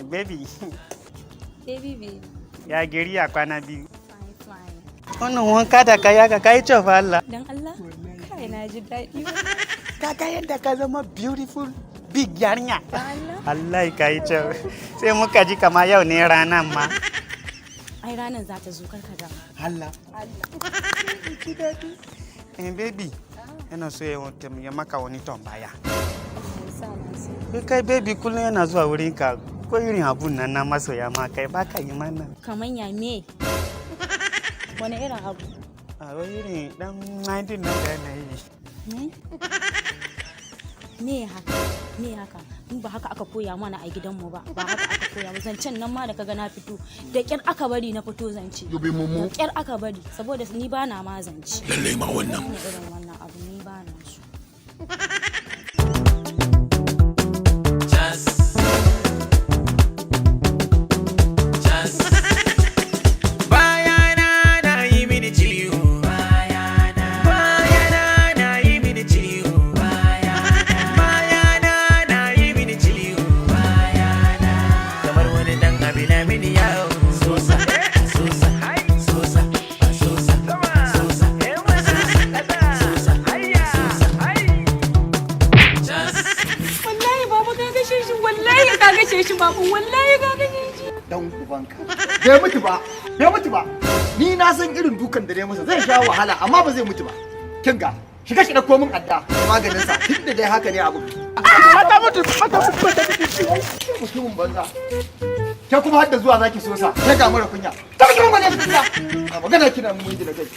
Baby. Baby. Ya gari ya kwana biyu. Fine. Wannan wanka da kaya ka kai cewa Allah. Dan Allah? Kai na ji daɗi. Kaga yadda ka zama beautiful big yarinya. Allah? Allah ka yi cewa. Sai muka ji kama yau ne ranan ma. Ai ranar za ta zo kar ka damu. Allah. Baby. Yana so ya maka wani tambaya. Kai baby kullum yana zuwa wurin ka ko irin abun nan na masoya ma kai baka yi mana. Kaman ya me? Wani irin abu? A wani irin dan 19 nan da yana yi. Me haka? Me haka? In ba haka aka koya mana a gidanmu ba. Ba haka aka koya mu zancen nan ma da kaga na fito. Da kyar aka bari na fito zance. Da kyar aka bari saboda ni ba na ma zance. Lalle ma wannan. Ne irin wannan abu ni ba na so. Dan ubanka bai mutu ba ni na san irin dukan da dai masa zai sha wahala amma ba zai mutu ba kin ga shiga shi dauko min adda maganin sa duk da dai haka ne abu mata mutu mutumin banza ke kuma har da zuwa zaki so sa sai ga mara kunya ta mutum wani fitila magana kina mun ji da kai